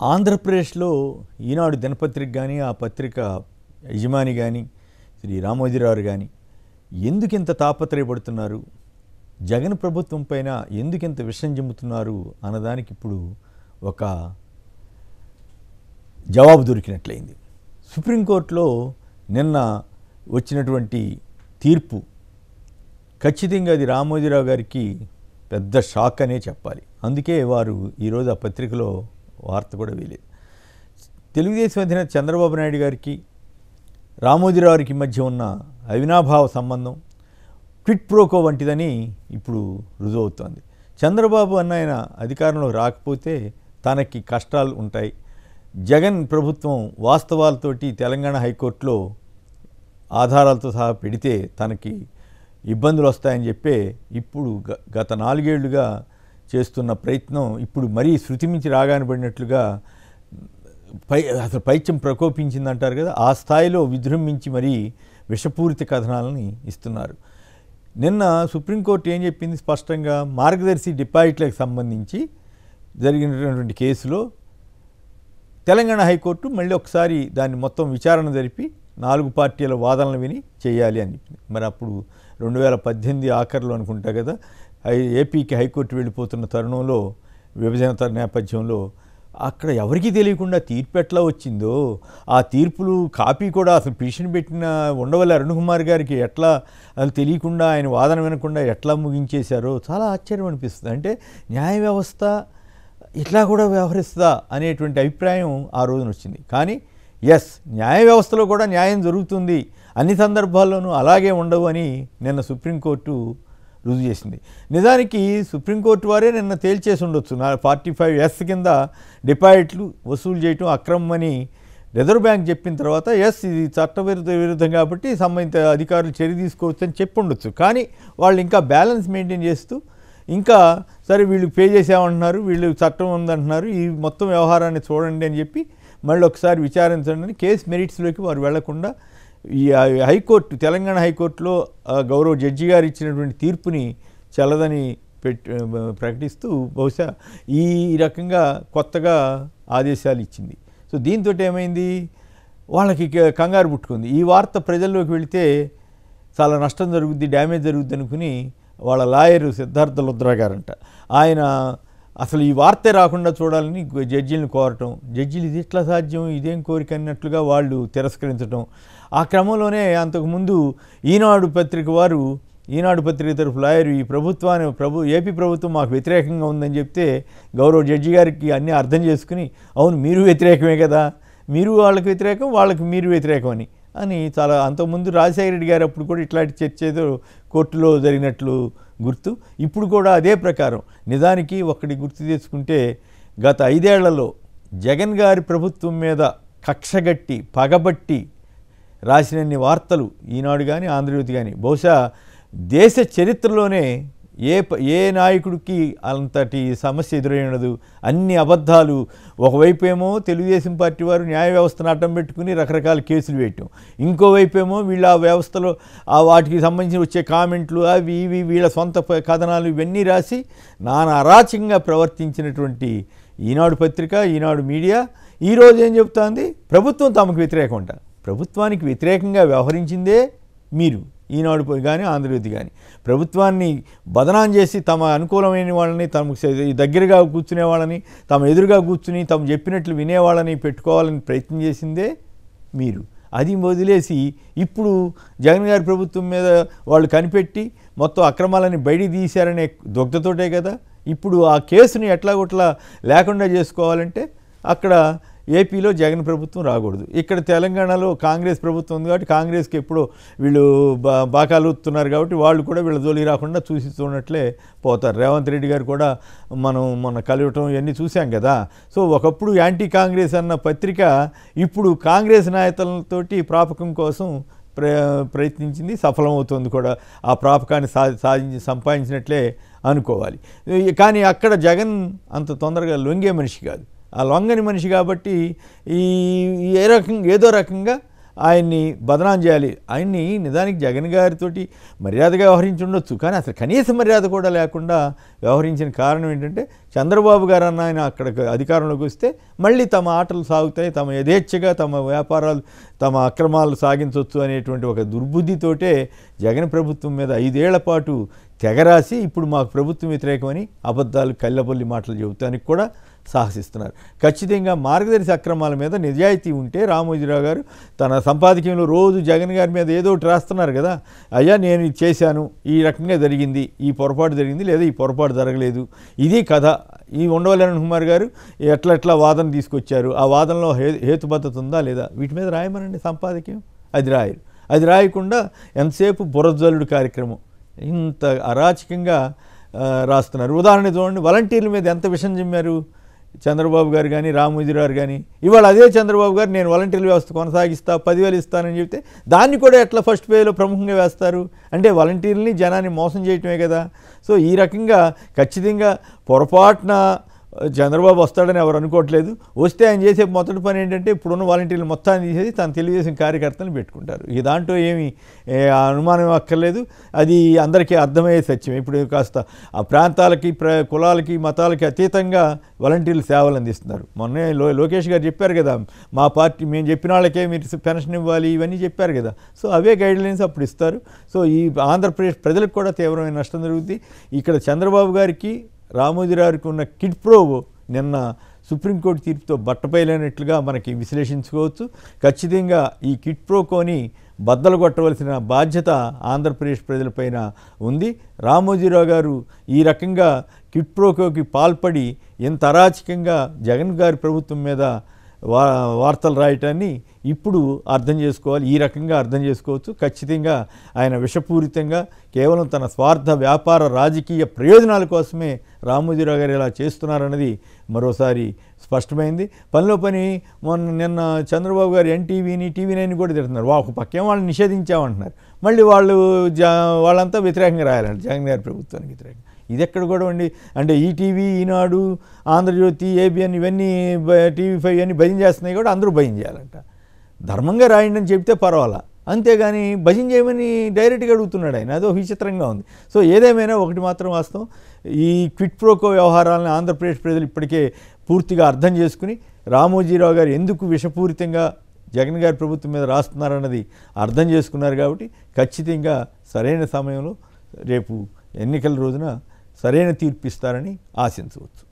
ఆంధ్రప్రదేశ్లో ఈనాడు దినపత్రిక కానీ ఆ పత్రిక యజమాని కానీ శ్రీ రామోజీరావు కానీ ఎందుకింత తాపత్రయపడుతున్నారు, జగన్ ప్రభుత్వం పైన ఎందుకింత విషం జిమ్ముతున్నారు అన్నదానికి ఇప్పుడు ఒక జవాబు దొరికినట్లయింది. సుప్రీంకోర్టులో నిన్న వచ్చినటువంటి తీర్పు ఖచ్చితంగా అది రామోజీరావు గారికి పెద్ద షాక్ అనే చెప్పాలి. అందుకే వారు ఈరోజు ఆ పత్రికలో వార్త కూడా వేయలేదు. తెలుగుదేశం అధినేత చంద్రబాబు నాయుడు గారికి రామోజీరావుకి మధ్య ఉన్న అవినాభావ సంబంధం క్విట్ ప్రోకో వంటిదని ఇప్పుడు రుజువవుతోంది. చంద్రబాబు ఆయన అధికారంలో రాకపోతే తనకి కష్టాలు ఉంటాయి, జగన్ ప్రభుత్వం వాస్తవాలతోటి తెలంగాణ హైకోర్టులో ఆధారాలతో సహా పెడితే తనకి ఇబ్బందులు వస్తాయని చెప్పే ఇప్పుడు గత 4 ఏళ్లుగా చేస్తున్న ప్రయత్నం ఇప్పుడు మరీ శృతిమించి రాగానే పడినట్లుగా అసలు పైత్యం ప్రకోపించిందంటారు కదా, ఆ స్థాయిలో విజృంభించి మరీ విషపూరిత కథనాలని ఇస్తున్నారు. నిన్న సుప్రీంకోర్టు ఏం చెప్పింది స్పష్టంగా, మార్గదర్శి డిపాజిట్లకు సంబంధించి జరిగినటువంటి కేసులో తెలంగాణ హైకోర్టు మళ్ళీ ఒకసారి దాన్ని మొత్తం విచారణ జరిపి 4 పార్టీల వాదనలు విని చేయాలి అని చెప్పింది. మరి అప్పుడు 2018 ఆఖరిలో అనుకుంటా కదా ఏపీకి హైకోర్టు వెళ్ళిపోతున్న తరుణంలో విభజన నేపథ్యంలో అక్కడ ఎవరికీ తెలియకుండా తీర్పు ఎట్లా వచ్చిందో, ఆ తీర్పులు కాపీ కూడా అసలు పిటిషన్ పెట్టిన ఉండవల్లి అరుణ్ కుమార్ గారికి ఎట్లా అసలు తెలియకుండా ఆయన వాదన వినకుండా ఎట్లా ముగించేశారో చాలా ఆశ్చర్యం అనిపిస్తుంది. అంటే న్యాయ వ్యవస్థ ఇట్లా కూడా వ్యవహరిస్తుందా అనేటువంటి అభిప్రాయం ఆ రోజున వచ్చింది. కానీ న్యాయ వ్యవస్థలో కూడా న్యాయం జరుగుతుంది, అన్ని సందర్భాల్లోనూ అలాగే ఉండవు అని నిన్న సుప్రీంకోర్టు రుజువు చేసింది. నిజానికి సుప్రీంకోర్టు వారే నిన్న తేల్చేసి ఉండొచ్చు, 45S కింద డిపాజిట్లు వసూలు చేయటం అక్రమమని రిజర్వ్ బ్యాంక్ చెప్పిన తర్వాత ఇది విరుద్ధం కాబట్టి సంబంధిత అధికారులు చర్య తీసుకోవచ్చు అని చెప్పి ఉండొచ్చు. కానీ వాళ్ళు ఇంకా బ్యాలెన్స్ మెయింటైన్ చేస్తూ ఇంకా సరే వీళ్ళు పే చేసామంటున్నారు, వీళ్ళు చట్టం ఉందంటున్నారు, ఈ మొత్తం వ్యవహారాన్ని చూడండి అని చెప్పి మళ్ళీ ఒకసారి విచారించండి అని కేసు మెరిట్స్లోకి వారు వెళ్లకుండా ఈ హైకోర్టు తెలంగాణ హైకోర్టులో గౌరవ జడ్జి గారు ఇచ్చినటువంటి తీర్పుని చల్లదని ప్రకటిస్తూ బహుశా ఈ రకంగా కొత్తగా ఆదేశాలు ఇచ్చింది. సో దీంతో ఏమైంది, వాళ్ళకి కంగారు పుట్టుకుంది. ఈ వార్త ప్రజల్లోకి వెళితే చాలా నష్టం జరుగుద్ది, డ్యామేజ్ జరుగుద్ది అనుకుని వాళ్ళ లాయరు సిద్ధార్థ లుద్రా గారంట, ఆయన అసలు ఈ వార్తే రాకుండా చూడాలని జడ్జీలను కోరటం, జడ్జీలు ఇది ఎట్లా సాధ్యం, ఇదేం కోరిక అన్నట్లుగా వాళ్ళు తిరస్కరించడం. ఆ క్రమంలోనే అంతకుముందు ఈనాడు పత్రిక తరఫు లాయరు ఈ ఏపీ ప్రభుత్వం మాకు వ్యతిరేకంగా ఉందని చెప్తే గౌరవ జడ్జి గారికి అన్నీ అర్థం చేసుకుని అవును మీరు వ్యతిరేకమే కదా, మీరు వాళ్ళకి వ్యతిరేకం వాళ్ళకి మీరు వ్యతిరేకం అని చాలా అంతకుముందు రాజశేఖర రెడ్డి గారు అప్పుడు కూడా ఇట్లాంటి చర్చ ఏదో కోర్టులో జరిగినట్లు గుర్తు. ఇప్పుడు కూడా అదే ప్రకారం నిజానికి ఒకటి గుర్తు తెచ్చుకుంటే గత 5 ఏళ్లలో జగన్ గారి ప్రభుత్వం మీద కక్షగట్టి పగబట్టి రాసినన్ని వార్తలు ఈనాడు కానీ ఆంధ్రజ్యోతి కానీ బహుశా దేశ చరిత్రలోనే ఏ నాయకుడికి అంతటి సమస్య ఎదురై ఉండదు. అన్ని అబద్ధాలు, ఒకవైపు ఏమో తెలుగుదేశం పార్టీ వారు న్యాయ వ్యవస్థను అడ్డం పెట్టుకుని రకరకాల కేసులు వేయటం, ఇంకోవైపు ఏమో వీళ్ళ ఆ వ్యవస్థలో వాటికి సంబంధించి వచ్చే కామెంట్లు అవి ఇవి వీళ్ళ సొంత కథనాలు ఇవన్నీ రాసి నానా అరాచకంగా ప్రవర్తించినటువంటి ఈనాడు పత్రిక ఈనాడు మీడియా ఈరోజు ఏం చెబుతోంది, ప్రభుత్వం తమకు వ్యతిరేకం అంట. ప్రభుత్వానికి వ్యతిరేకంగా వ్యవహరించిందే మీరు ఈనాడు కానీ ఆంధ్రజ్యోతి కానీ. ప్రభుత్వాన్ని బదనాం చేసి తమ అనుకూలమైన వాళ్ళని తమకు దగ్గరగా కూర్చునే వాళ్ళని తమ ఎదురుగా కూర్చుని తమ చెప్పినట్లు వినేవాళ్ళని పెట్టుకోవాలని ప్రయత్నం చేసిందే మీరు. అది వదిలేసి ఇప్పుడు జగన్ గారి ప్రభుత్వం మీద వాళ్ళు కనిపెట్టి మొత్తం అక్రమాలని బయటికి తీశారనే దుగ్ధతోటే కదా ఇప్పుడు ఆ కేసుని ఎట్లాగొట్లా లేకుండా చేసుకోవాలంటే అక్కడ ఏపీలో జగన్ ప్రభుత్వం రాకూడదు, ఇక్కడ తెలంగాణలో కాంగ్రెస్ ప్రభుత్వం ఉంది కాబట్టి కాంగ్రెస్కి ఎప్పుడో వీళ్ళు బాకాలుతున్నారు కాబట్టి వాళ్ళు కూడా వీళ్ళ జోలికి రాకుండా చూసి చూడనట్లే పోతారు. రేవంత్ రెడ్డి గారు కూడా మనం మొన్న కలవటం ఇవన్నీ చూసాం కదా. సో ఒకప్పుడు యాంటీ కాంగ్రెస్ అన్న పత్రిక ఇప్పుడు కాంగ్రెస్ నాయకులతోటి ప్రాపకం కోసం ప్రయత్నించింది, సఫలమవుతుంది కూడా. ఆ ప్రాపకాన్ని సంపాదించినట్లే అనుకోవాలి. కానీ అక్కడ జగన్ అంత తొందరగా లొంగే మనిషి కాదు, ఆ లొంగని మనిషి కాబట్టి ఏదో రకంగా ఆయన్ని బదనాం చేయాలి. ఆయన్ని నిజానికి జగన్ గారితోటి మర్యాదగా వ్యవహరించి ఉండొచ్చు, కానీ అసలు కనీస మర్యాద కూడా లేకుండా వ్యవహరించిన కారణం ఏంటంటే చంద్రబాబు గారు అన్న ఆయన అక్కడ అధికారంలోకి వస్తే మళ్ళీ తమ ఆటలు సాగుతాయి, తమ యథేచ్ఛగా తమ వ్యాపారాలు తమ అక్రమాలు సాగించవచ్చు అనేటువంటి ఒక దుర్బుద్ధితోటే జగన్ ప్రభుత్వం మీద 5 ఏళ్ల పాటు తెగరాసి ఇప్పుడు మాకు ప్రభుత్వం వ్యతిరేకమని అబద్ధాలు కళ్ళబొల్లి మాటలు చెబుతానికి కూడా సాహసిస్తున్నారు. ఖచ్చితంగా మార్గదర్శి అక్రమాల మీద నిజాయితీ ఉంటే రామోజీరావు గారు తన సంపాదకీయంలో రోజు జగన్ గారి మీద ఏదో ఒకటి రాస్తున్నారు కదా, అయ్యా నేను ఇది చేశాను, ఈ రకంగా జరిగింది, ఈ పొరపాటు జరిగింది, లేదా ఈ పొరపాటు జరగలేదు, ఇది కథ, ఈ ఉండవల్లి కుమార్ గారు ఎట్లా వాదన తీసుకొచ్చారు, ఆ వాదనలో హేతుబద్ధత ఉందా లేదా, వీటి మీద రాయమనండి సంపాదకీయం. అది రాయరు. అది రాయకుండా ఎంతసేపు బురజల్లుడు కార్యక్రమం ఇంత అరాచకంగా రాస్తున్నారు. ఉదాహరణ చూడండి, వాలంటీర్ల మీద ఎంత విషం చిమ్మారు చంద్రబాబు గారు కానీ రామోజీరావు కానీ. ఇవాళ అదే చంద్రబాబు గారు నేను వాలంటీర్ల వ్యవస్థ కొనసాగిస్తా 10,000 ఇస్తానని చెప్తే దాన్ని కూడా ఎట్లా ఫస్ట్ పేలో ప్రముఖంగా వేస్తారు అంటే వాలంటీర్లని జనాన్ని మోసం చేయటమే కదా. సో ఈ రకంగా ఖచ్చితంగా పొరపాటున చంద్రబాబు వస్తాడని ఎవరు అనుకోవట్లేదు. వస్తే ఆయన చేసే మొదటి పని ఏంటంటే ఇప్పుడున్న వాలంటీర్లు మొత్తాన్ని తీసేసి తను తెలుగుదేశం కార్యకర్తలను పెట్టుకుంటారు. ఈ దాంట్లో ఏమి అనుమానం అక్కర్లేదు, అది అందరికీ అర్థమయ్యే సత్యం. ఇప్పుడు కాస్త ఆ ప్రాంతాలకి కులాలకి మతాలకి అతీతంగా వాలంటీర్లు సేవలు అందిస్తున్నారు. మొన్నే లోకేష్ గారు చెప్పారు కదా, మా పార్టీ మేము చెప్పిన వాళ్ళకే మీరు పెన్షన్ ఇవ్వాలి ఇవన్నీ చెప్పారు కదా. సో అవే గైడ్లైన్స్ అప్పుడు ఇస్తారు. సో ఈ ఆంధ్రప్రదేశ్ ప్రజలకు కూడా తీవ్రమైన నష్టం జరుగుతుంది. ఇక్కడ చంద్రబాబు గారికి రామోజీరావుకి ఉన్న కిడ్ ప్రో నిన్న సుప్రీంకోర్టు తీర్పుతో బట్టపైలేనట్లుగా మనకి విశ్లేషించుకోవచ్చు. ఖచ్చితంగా ఈ కిడ్ ప్రోకోని బద్దలు కొట్టవలసిన బాధ్యత ఆంధ్రప్రదేశ్ ప్రజలపైన ఉంది. రామోజీరావు గారు ఈ రకంగా కిడ్ ప్రోకోకి పాల్పడి ఇంత అరాచకంగా జగన్ గారి ప్రభుత్వం మీద వార్తలు రాయటాన్ని ఇప్పుడు అర్థం చేసుకోవాలి. ఈ రకంగా అర్థం చేసుకోవచ్చు. ఖచ్చితంగా ఆయన విషపూరితంగా కేవలం తన స్వార్థ వ్యాపార రాజకీయ ప్రయోజనాల కోసమే రామోజీరావు గారు ఇలా చేస్తున్నారన్నది మరోసారి స్పష్టమైంది. పనిలో పని నిన్న చంద్రబాబు గారు ఎన్టీవీని టీవీ9 కూడా తిడుతున్నారు. ఒక పక్కేం వాళ్ళని నిషేధించామంటున్నారు, మళ్ళీ వాళ్ళంతా వ్యతిరేకంగా రాయాలంట జగన్ గారి ప్రభుత్వానికి వ్యతిరేకంగా. ఇది ఎక్కడ కూడా అండి అంటే ఈటీవీ, ఈనాడు, ఆంధ్రజ్యోతి, ఏబిఎన్ ఇవన్నీ టీవీ5 ఇవన్నీ భజన చేస్తున్నాయి కూడా అందరూ భజన చేయాలంట. ధర్మంగా రాయండి అని చెప్తే పర్వాలా, అంతేగాని భజన చేయమని డైరెక్ట్గా అడుగుతున్నాడు ఆయన. అదో విచిత్రంగా ఉంది. సో ఏదేమైనా ఒకటి మాత్రం వాస్తవం, ఈ క్విట్ ప్రోకో వ్యవహారాలను ఆంధ్రప్రదేశ్ ప్రజలు ఇప్పటికే పూర్తిగా అర్థం చేసుకుని రామోజీరావు గారు ఎందుకు విషపూరితంగా జగన్ గారి ప్రభుత్వం మీద రాస్తున్నారన్నది అర్థం చేసుకున్నారు. కాబట్టి ఖచ్చితంగా సరైన సమయంలో రేపు ఎన్నికల రోజున సరైన తీర్పు ఇస్తారని ఆశించవచ్చు.